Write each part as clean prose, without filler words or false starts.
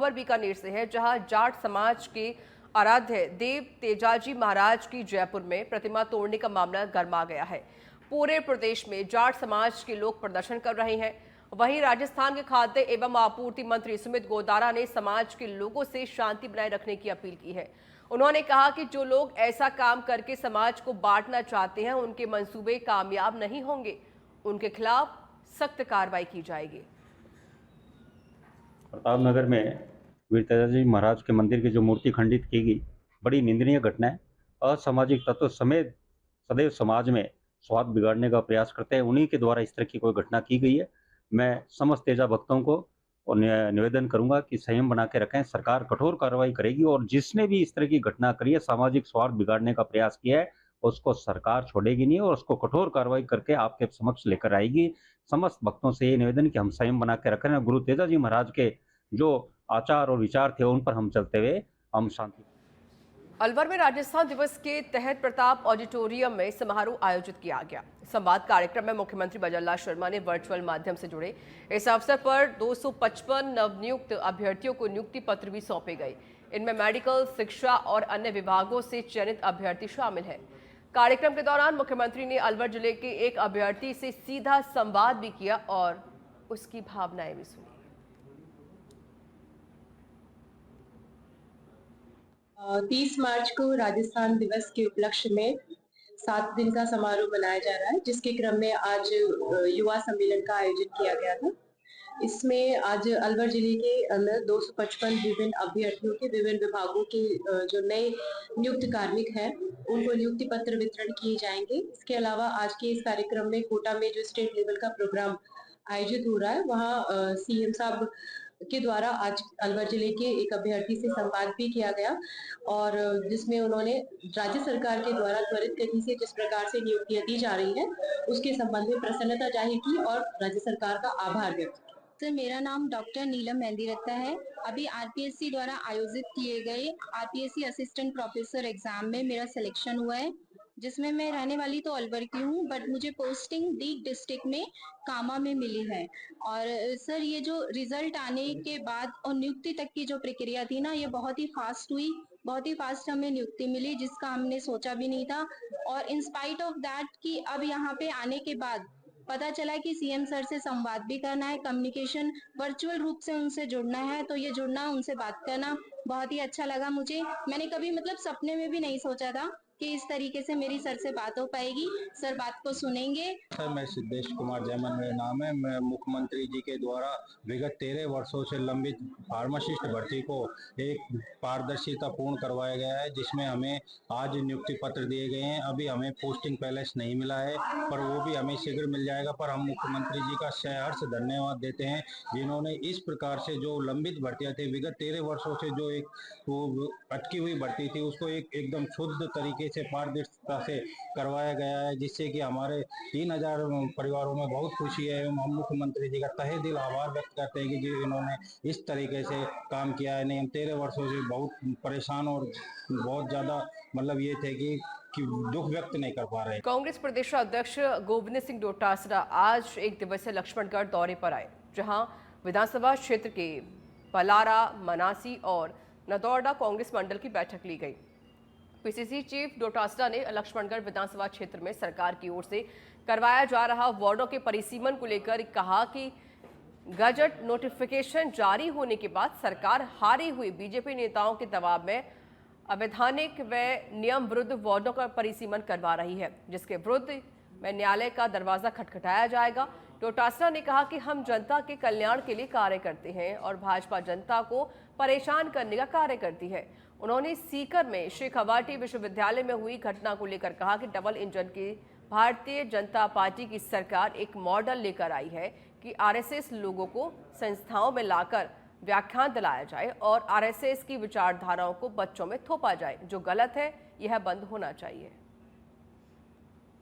खबर बीकानेर से है, जहां जाट समाज के आराध्य देव तेजाजी महाराज की जयपुर में प्रतिमा तोड़ने का मामला गर्मा गया है। पूरे प्रदेश में जाट समाज के लोग प्रदर्शन कर रहे हैं। वहीं राजस्थान के खाद्य एवं आपूर्ति मंत्री सुमित गोदारा ने समाज के लोगों से शांति बनाए रखने की अपील की है। उन्होंने कहा कि जो लोग ऐसा काम करके समाज को बांटना चाहते हैं, उनके मंसूबे कामयाब नहीं होंगे। उनके खिलाफ सख्त कार्रवाई की जाएगी। प्रतापनगर में वीर तेजाजी महाराज के मंदिर की जो मूर्ति खंडित की गई, बड़ी निंदनीय घटना है। असामाजिक तत्व समेत सदैव समाज में स्वाद बिगाड़ने का प्रयास करते हैं, उन्हीं के द्वारा इस तरह की कोई घटना की गई है। मैं समस्त तेजा भक्तों को और निवेदन करूंगा कि संयम बना के रखें। सरकार कठोर कार्रवाई करेगी और जिसने भी इस तरह की घटना करी है, सामाजिक स्वार्थ बिगाड़ने का प्रयास किया है, उसको सरकार छोड़ेगी नहीं और उसको कठोर कार्रवाई करके आपके समक्ष लेकर आएगी। समस्त भक्तों से ये निवेदन कि हम संयम बना के रखें। गुरु तेजाजी महाराज के जो आचार और विचार थे, उन पर हम चलते हुए हम शांति। अलवर में राजस्थान दिवस के तहत प्रताप ऑडिटोरियम में समारोह आयोजित किया गया। संवाद कार्यक्रम में मुख्यमंत्री बजरलाल शर्मा ने वर्चुअल माध्यम से जुड़े। इस अवसर पर 255 नवनियुक्त अभ्यर्थियों को नियुक्ति पत्र भी सौंपे गए। इनमें मेडिकल, शिक्षा और अन्य विभागों से चयनित अभ्यर्थी शामिल हैं। कार्यक्रम के दौरान मुख्यमंत्री ने अलवर जिले के एक अभ्यर्थी से सीधा संवाद भी किया और उसकी भावनाएं भी सुनी। 30 मार्च को राजस्थान दिवस के उपलक्ष्य में 7 दिन का समारोह मनाया जा रहा है, जिसके क्रम में आज युवा सम्मेलन का आयोजन किया गया था। इसमें आज अलवर जिले के अंदर 255 विभिन्न अभ्यर्थियों के विभिन्न विभागों के जो नए नियुक्त कार्मिक हैं, उनको नियुक्ति पत्र वितरण किए जाएंगे। इसके अलावा आज के इस कार्यक्रम में कोटा में जो स्टेट लेवल का प्रोग्राम आयोजित हो रहा है, वहाँ सीएम साहब के द्वारा आज अलवर जिले के एक अभ्यर्थी से संवाद भी किया गया और जिसमें उन्होंने राज्य सरकार के द्वारा त्वरित गति से जिस प्रकार से नियुक्तियां दी जा रही है, उसके संबंध में प्रसन्नता जाहिर की और राज्य सरकार का आभार व्यक्त किया। सर, मेरा नाम डॉक्टर नीलम मेहंदी रत्ता है। अभी आरपीएससी द्वारा आयोजित किए गए आरपीएससी असिस्टेंट प्रोफेसर एग्जाम में मेरा सिलेक्शन हुआ है, जिसमें मैं रहने वाली तो अलवर की हूँ, बट मुझे पोस्टिंग डी डिस्ट्रिक्ट में कामा में मिली है। और सर, ये जो रिजल्ट आने के बाद और नियुक्ति तक की जो प्रक्रिया थी ना, ये बहुत ही फास्ट हुई। बहुत ही फास्ट हमें नियुक्ति मिली, जिसका हमने सोचा भी नहीं था। और इन स्पाइट ऑफ दैट कि अब यहाँ पे आने के बाद पता चला कि सीएम सर से संवाद भी करना है, कम्युनिकेशन वर्चुअल रूप से उनसे जुड़ना है, तो ये जुड़ना, उनसे बात करना बहुत ही अच्छा लगा मुझे। मैंने कभी मतलब सपने में भी नहीं सोचा था कि इस तरीके से मेरी सर से बात हो पाएगी। सर बात को सुनेंगे। सर, मैं सिद्धेश कुमार जैमन मेरा नाम है। मैं मुख्यमंत्री जी के द्वारा विगत 13 वर्षों से लंबित फार्मासिस्ट भर्ती को एक पारदर्शिता पूर्ण करवाया गया है, जिसमें हमें आज नियुक्ति पत्र दिए गए हैं। अभी हमें पोस्टिंग पैलेस नहीं मिला है, पर वो भी हमें शीघ्र मिल जाएगा। पर हम मुख्यमंत्री जी का सहर्ष धन्यवाद देते हैं, जिन्होंने इस प्रकार से जो लंबित भर्तियां थी, विगत 13 वर्षों से जो एक वो अटकी हुई भर्ती थी, उसको एकदम शुद्ध तरीके से पारदर्शिता से करवाया गया है, जिससे कि हमारे 3000 परिवारों में बहुत खुशी है। एवं हम मुख्यमंत्री जी का तहे दिल आभार व्यक्त करते हैं कि जी इन्होंने इस तरीके से काम किया है। नहीं, हम 13 वर्षों से बहुत परेशान और बहुत ज्यादा मतलब ये थे कि दुख व्यक्त नहीं कर पा रहे। कांग्रेस प्रदेश अध्यक्ष गोविंद सिंह डोटासरा आज एक दिवसीय लक्ष्मणगढ़ दौरे पर आए, जहां विधानसभा क्षेत्र के पलारा, मनासी और नदौड़ा कांग्रेस मंडल की बैठक ली गई। पीसीसी चीफ डोटासरा ने लक्ष्मणगढ़ विधानसभा क्षेत्र में सरकार की ओर से करवाया जा रहा वार्डों के परिसीमन को लेकर कहा कि गजट नोटिफिकेशन जारी होने के बाद सरकार हारी हुई बीजेपी नेताओं के दबाव में अवैधानिक व नियम विरुद्ध वार्डों का परिसीमन करवा रही है, जिसके विरुद्ध में न्यायालय का दरवाजा खटखटाया जाएगा। डोटासरा ने कहा कि हम जनता के कल्याण के लिए कार्य करते हैं और भाजपा जनता को परेशान करने का कार्य करती है। उन्होंने सीकर में श्री खवाटी विश्वविद्यालय में हुई घटना को लेकर कहा कि डबल इंजन की भारतीय जनता पार्टी की सरकार एक मॉडल लेकर आई है कि आरएसएस लोगों को संस्थाओं में लाकर व्याख्यान दिलाया जाए और आरएसएस की विचारधाराओं को बच्चों में थोपा जाए। जो गलत है, यह बंद होना चाहिए।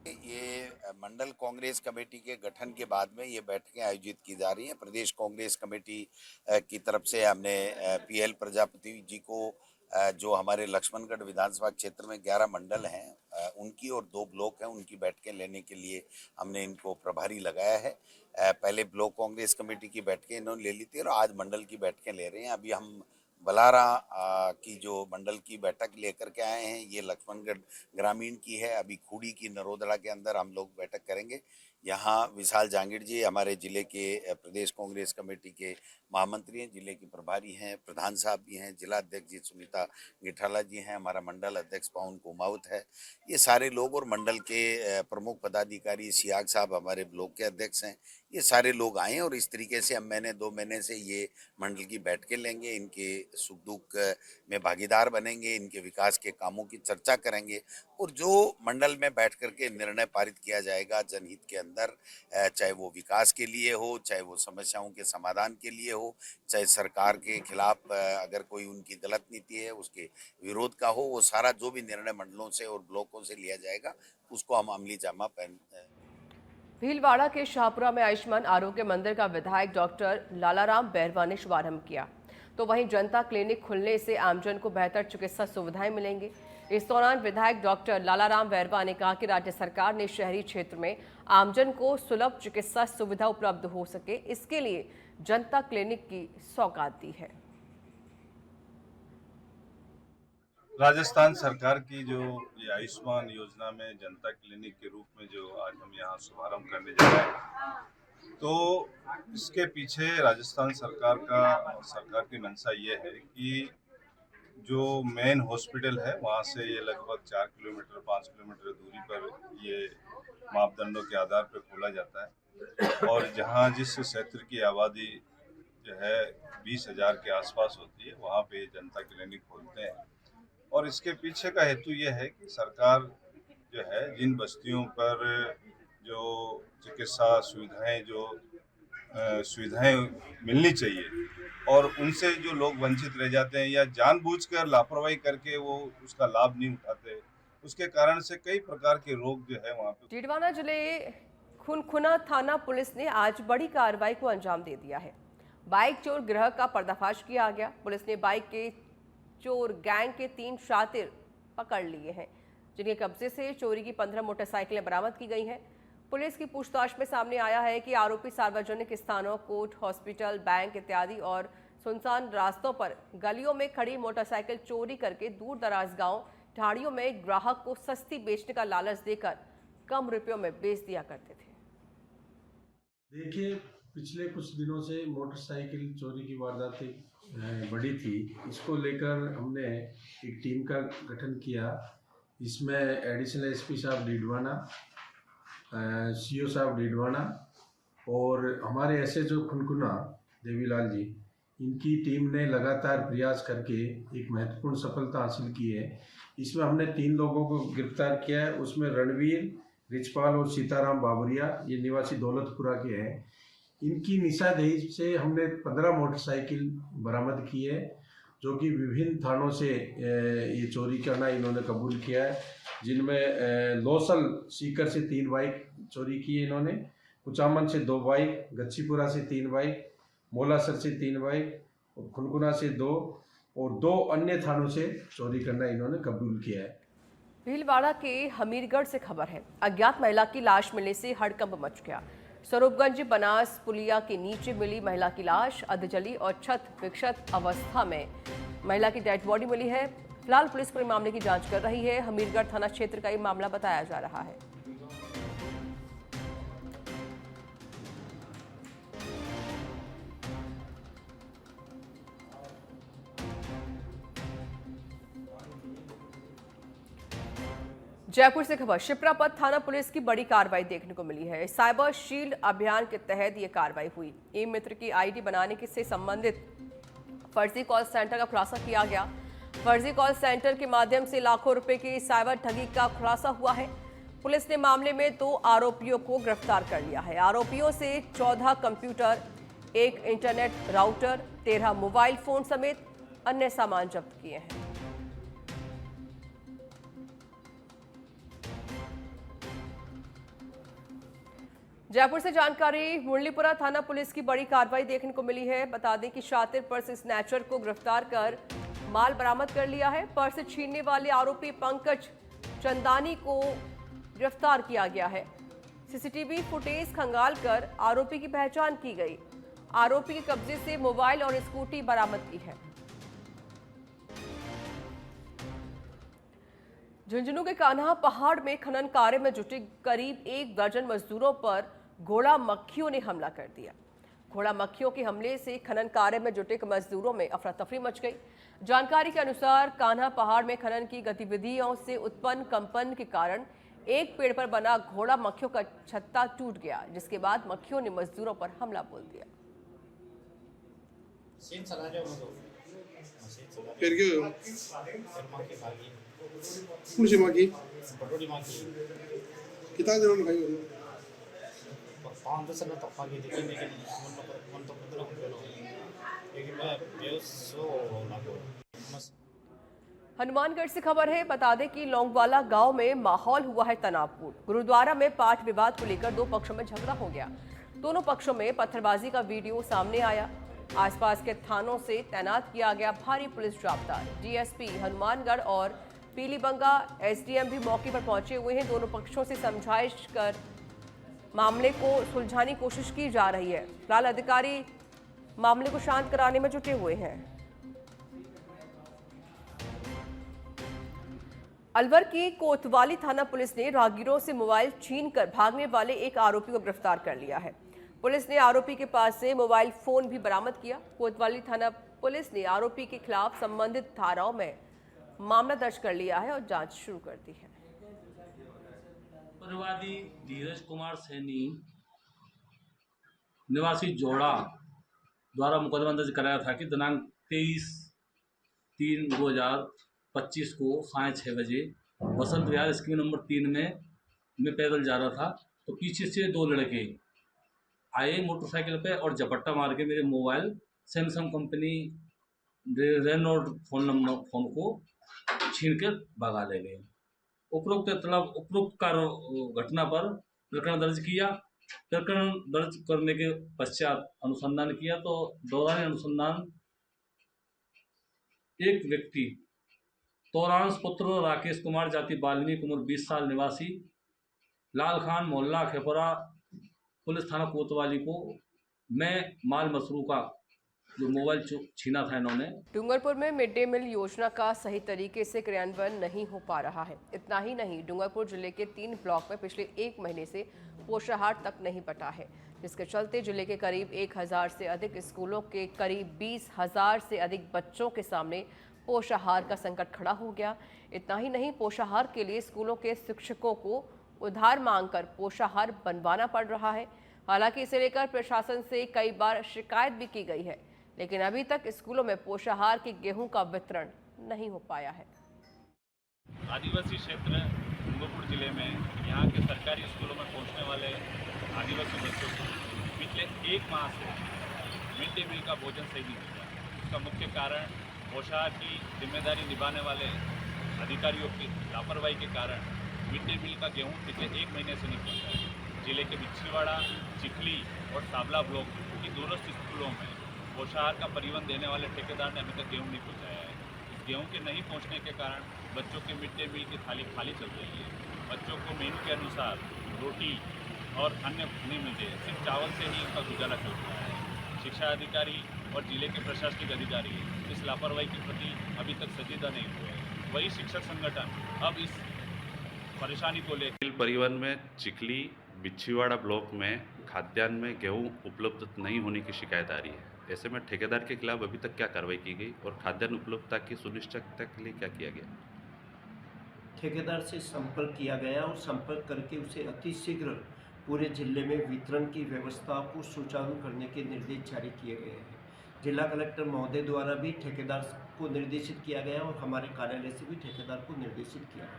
ये मंडल कांग्रेस कमेटी के गठन के बाद में ये बैठकें आयोजित की जा रही हैं। प्रदेश कांग्रेस कमेटी की तरफ से हमने पीएल प्रजापति जी को जो हमारे लक्ष्मणगढ़ विधानसभा क्षेत्र में 11 मंडल हैं, उनकी और 2 ब्लॉक हैं, उनकी बैठकें लेने के लिए हमने इनको प्रभारी लगाया है। पहले ब्लॉक कांग्रेस कमेटी की बैठकें इन्होंने ले ली थी और आज मंडल की बैठकें ले रहे हैं। अभी हम बलारा की जो मंडल की बैठक लेकर के आए हैं, ये लक्ष्मणगढ़ ग्रामीण की है। अभी खूड़ी की नरोदड़ा के अंदर हम लोग बैठक करेंगे। यहाँ विशाल जांगीर जी हमारे ज़िले के प्रदेश कांग्रेस कमेटी के महामंत्री हैं, ज़िले के प्रभारी हैं, प्रधान साहब भी हैं, जिला अध्यक्ष जी सुनीता गिठाला जी हैं, हमारा मंडल अध्यक्ष पवन कुमावत है। ये सारे लोग और मंडल के प्रमुख पदाधिकारी सियाग साहब हमारे ब्लॉक के अध्यक्ष हैं। ये सारे लोग आए और इस तरीके से हम महीने 2 महीने से ये मंडल की बैठकें लेंगे, इनके सुख दुख में भागीदार बनेंगे, इनके विकास के कामों की चर्चा करेंगे और जो मंडल में बैठ करके निर्णय पारित किया जाएगा जनहित के अंदर, चाहे वो विकास के लिए हो, चाहे वो समस्याओं के समाधान के लिए हो, चाहे सरकार के खिलाफ अगर कोई उनकी गलत नीति है उसके विरोध का हो, वो सारा जो भी निर्णय मंडलों से और ब्लॉकों से लिया जाएगा उसको हम अमली जामा पहन। भीलवाड़ा के शाहपुरा में आयुष्मान आरोग्य मंदिर का विधायक डॉक्टर लालाराम बैरवा ने शुभारंभ किया, तो वहीं जनता क्लिनिक खुलने से आमजन को बेहतर चिकित्सा सुविधाएं मिलेंगी। इस दौरान विधायक डॉक्टर लालाराम बैरवा ने कहा कि राज्य सरकार ने शहरी क्षेत्र में आमजन को सुलभ चिकित्सा सुविधा उपलब्ध हो सके, इसके लिए जनता क्लिनिक की सौगात दी है। राजस्थान सरकार की जो ये आयुष्मान योजना में जनता क्लिनिक के रूप में जो आज हम यहाँ शुभारंभ करने जा रहे हैं, तो इसके पीछे राजस्थान सरकार की मंशा ये है कि जो मेन हॉस्पिटल है वहाँ से ये लगभग 4 किलोमीटर 5 किलोमीटर दूरी पर ये मापदंडों के आधार पर खोला जाता है और जहाँ जिस क्षेत्र की आबादी जो है 20,000 के आसपास होती है वहाँ पे जनता क्लिनिक खोलते हैं। और इसके पीछे का हेतु ये है कि सरकार जो है जिन बस्तियों पर जो चिकित्सा सुविधाएं मिलनी चाहिए और उनसे जो लोग वंचित रह जाते हैं या जानबूझकर लापरवाही करके वो उसका लाभ नहीं उठाते, उसके कारण से कई प्रकार के रोग जो है वहाँ पे। डीडवाना जिले खुनखुना थाना पुलिस ने आज बड़ी कार्रवाई को अंजाम दे दिया है। बाइक चोर गिरोह का पर्दाफाश किया गया। पुलिस ने बाइक के चोर गैंग के 3 शातिर पकड़ लिए हैं, जिनके कब्जे से चोरी की 15 मोटरसाइकिलें बरामद की गई हैं। पुलिस की पूछताछ में सामने आया है कि आरोपी सार्वजनिक स्थानों, कोर्ट, हॉस्पिटल, बैंक इत्यादि और सुनसान रास्तों पर गलियों में खड़ी मोटरसाइकिल चोरी करके दूर दराज गांव ढाड़ियों में ग्राहक को सस्ती बेचने का लालच देकर कम रुपयों में बेच दिया करते थे। देखिए, पिछले कुछ दिनों से मोटरसाइकिल चोरी की वारदातें बढ़ी थी। इसको लेकर हमने एक टीम का गठन किया। इसमें एडिशनल एसपी साहब डीडवाना, सीओ साहब डीडवाना और हमारे एसएचओ खुनखुना देवीलाल जी, इनकी टीम ने लगातार प्रयास करके एक महत्वपूर्ण सफलता हासिल की है। इसमें हमने 3 लोगों को गिरफ्तार किया है। उसमें रणवीर, रिचपाल और सीताराम बाबरिया, ये निवासी दौलतपुरा के हैं। इनकी निशानदेही से हमने 15 मोटरसाइकिल बरामद की है, जो कि विभिन्न थानों से ये चोरी करना इन्होंने कबूल किया है, जिनमें लोसल सीकर से 3 बाइक चोरी की है इन्होंने, कुचामन से 2 बाइक, गच्छीपुरा से 3 बाइक, मोलासर से 3 बाइक, खुनखुना से 2 और 2 अन्य थानों से चोरी करना इन्होंने कबूल किया है। भीलवाड़ा के हमीरगढ़ से खबर है। अज्ञात महिला की लाश मिलने से हड़कंप मच गया। स्वरूपगंज बनास पुलिया के नीचे मिली महिला की लाश अधजली और छत विक्षत अवस्था में महिला की डेड बॉडी मिली है। फिलहाल पुलिस पूरे मामले की जांच कर रही है। हमीरगढ़ थाना क्षेत्र का ये मामला बताया जा रहा है। जयपुर से खबर, शिप्रापत थाना पुलिस की बड़ी कार्रवाई देखने को मिली है। साइबर शील्ड अभियान के तहत ये कार्रवाई हुई। ई मित्र की आईडी बनाने से संबंधित फर्जी कॉल सेंटर का खुलासा किया गया। फर्जी कॉल सेंटर के माध्यम से लाखों रुपए की साइबर ठगी का खुलासा हुआ है। पुलिस ने मामले में 2 आरोपियों को गिरफ्तार कर लिया है। आरोपियों से 14 computer, 1 internet router, 13 mobile phone समेत अन्य सामान जब्त किए हैं। जयपुर से जानकारी, मुरलीपुरा थाना पुलिस की बड़ी कार्रवाई देखने को मिली है। बता दें कि शातिर पर्स स्नैचर को गिरफ्तार कर माल बरामद कर लिया है। पर्स छीनने वाले आरोपी पंकज चंदानी को गिरफ्तार किया गया है। सीसीटीवी फुटेज खंगालकर आरोपी की पहचान की गई। आरोपी के कब्जे से मोबाइल और स्कूटी बरामद की है। झुंझुनू के कान्हा पहाड़ में खनन कार्य में जुटे करीब 1 दर्जन मजदूरों पर घोड़ा मक्खियों ने हमला कर दिया। घोड़ा मक्खियों के हमले से खनन कार्य में जुटे मजदूरों में अफरा तफरी मच गई। जानकारी के अनुसार कान्हा पहाड़ में खनन की गतिविधियों से उत्पन्न कंपन के कारण एक पेड़ पर बना घोड़ा मक्खियों का छत्ता टूट गया, जिसके बाद मक्खियों ने मजदूरों पर हमला बोल दिया। मुझे मांगी कितना दिनों में खाई हनुमानगढ़ से खबर है। बता दें कि लौंगवाला गांव में माहौल हुआ है तनावपूर्ण। गुरुद्वारा में पाठ विवाद को लेकर 2 पक्षों में झगड़ा हो गया। दोनों पक्षों में पत्थरबाजी का वीडियो सामने आया। आसपास के थानों से तैनात किया गया भारी पुलिस जाब्ता। डीएसपी हनुमानगढ़ और पीलीबंगा एसडीएम भी मौके पर पहुंचे हुए हैं। दोनों पक्षों से समझाइश कर मामले को सुलझाने की कोशिश की जा रही है। फिलहाल अधिकारी मामले को शांत कराने में जुटे हुए हैं। अलवर की कोतवाली थाना पुलिस ने राहगीरों से मोबाइल छीनकर भागने वाले एक आरोपी को गिरफ्तार कर लिया है। पुलिस ने आरोपी के पास से मोबाइल फोन भी बरामद किया। कोतवाली थाना पुलिस ने आरोपी के खिलाफ संबंधित धाराओं में मामला दर्ज कर लिया है और जांच शुरू कर दी है। परिवादी धीरज कुमार सैनी निवासी जोड़ा द्वारा मुकदमा दर्ज कराया था कि दिनांक 23/3/2025 को साढ़े 6 बजे बसंत विहार स्कीम नंबर 3 में पैदल जा रहा था तो पीछे से 2 लड़के आए मोटरसाइकिल पे और झपट्टा मार के मेरे mobile Samsung company Reynold phone को छीन कर भगा ले गए। उपरोक्त घटना पर प्रकरण दर्ज किया। प्रकरण दर्ज करने के पश्चात अनुसंधान किया तो दौरान अनुसंधान एक व्यक्ति तोरांश पुत्र राकेश कुमार जाति बाल्मीकि उम्र 20 साल निवासी लाल खान मोहल्ला खेपुरा पुलिस थाना कोतवाली को मैं माल मसरू का जो मोबाइल छीना था इन्होंने। डूंगरपुर में मिड डे मील योजना का सही तरीके से क्रियान्वयन नहीं हो पा रहा है। इतना ही नहीं, डूंगरपुर जिले के 3 ब्लॉक में पिछले 1 महीने से पोषाहार तक नहीं बटा है, जिसके चलते जिले के करीब 1000 से अधिक स्कूलों के करीब 20,000 से अधिक बच्चों के सामने पोषाहार का संकट खड़ा हो गया। इतना ही नहीं, पोषाहार के लिए स्कूलों के शिक्षकों को उधार मांगकर पोषाहार बनवाना पड़ रहा है। हालांकि इसे लेकर प्रशासन से कई बार शिकायत भी की गई है, लेकिन अभी तक स्कूलों में पोषाहार के गेहूं का वितरण नहीं हो पाया है। आदिवासी क्षेत्र डूंगरपुर जिले में यहाँ के सरकारी स्कूलों में पहुँचने वाले आदिवासी बच्चों को पिछले 1 माह से मिड डे मील का भोजन सही नहीं मिला। इसका मुख्य कारण पोषाहार की जिम्मेदारी निभाने वाले अधिकारियों की लापरवाही के कारण मिड डे मील का गेहूँ पिछले 1 महीने से नहीं पहुँचा है। जिले के बिच्छीवाड़ा, चिखली और साबला ब्लॉक की दूरस्थ स्कूलों में पोषाहार का परिवहन देने वाले ठेकेदार ने अभी तक गेहूँ नहीं पहुँचाया है। इस गेहूँ के नहीं पहुँचने के कारण बच्चों के मिड डे मील की थाली खाली चल रही है। बच्चों को मेनू के अनुसार रोटी और अन्य नहीं मिलते, सिर्फ चावल से ही उनका गुजारा चल रहा है। शिक्षा अधिकारी और जिले के प्रशासनिक अधिकारी इस लापरवाही के प्रति अभी तक संजीदा नहीं हुए। वही शिक्षक संगठन अब इस परेशानी को लेकर परिवहन में चिखली बिच्छीवाड़ा ब्लॉक में खाद्यान्न में गेहूं उपलब्ध नहीं होने की शिकायत आ रही है। ऐसे में ठेकेदार के खिलाफ अभी तक क्या कार्रवाई की गई और खाद्यान्न उपलब्धता की सुनिश्चितता के लिए क्या किया गया? ठेकेदार से संपर्क किया गया और संपर्क करके उसे अतिशीघ्र पूरे जिले में वितरण की व्यवस्था को सुचारू करने के निर्देश जारी किए गए हैं। जिला कलेक्टर महोदय द्वारा भी ठेकेदार को निर्देशित किया गया और हमारे कार्यालय से भी ठेकेदार को निर्देशित किया गया।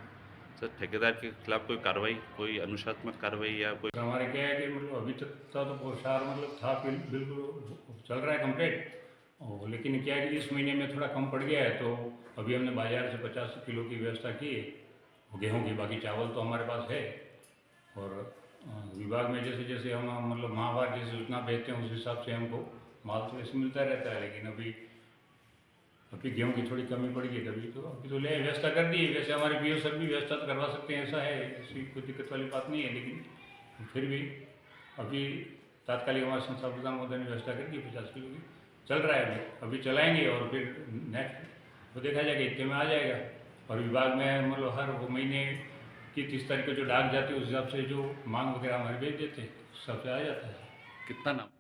सर, ठेकेदार के खिलाफ कोई कार्रवाई, कोई अनुशासनात्मक कार्रवाई या कोई? हमारे क्या है कि मतलब अभी तक तो पोषाहार मतलब था बिल्कुल चल रहा है कंप्लीट, लेकिन क्या है कि इस महीने में थोड़ा कम पड़ गया है तो अभी हमने बाजार से 50 किलो की व्यवस्था की है गेहूँ की। बाकी चावल तो हमारे पास है और विभाग में जैसे जैसे हम मतलब माहवार जैसे सूचना भेजते हैं उस हिसाब से हमको माल तो वैसे मिलता रहता है, लेकिन अभी अभी गेहूँ की थोड़ी कमी पड़ गई तभी तो अभी तो ले व्यवस्था कर दी। वैसे हमारे पीओ सर भी व्यवस्था तो करवा सकते हैं, ऐसा है, ऐसी कोई दिक्कत वाली बात नहीं है। लेकिन फिर भी अभी तात्कालिक हमारे संस्थापक प्रधान महोदय ने व्यवस्था कर दी 50 किलो की, चल रहा है अभी चलाएंगे और फिर नेक्स्ट तो देखा जाएगा, इतने में आ जाएगा। और विभाग में मतलब हर वो महीने की 30 तारीख को जो डाक जाती है उस हिसाब से जो मांग वगैरह हमारे भेज देते हैं, उस हिसाब से आ जाता है। कितना नाम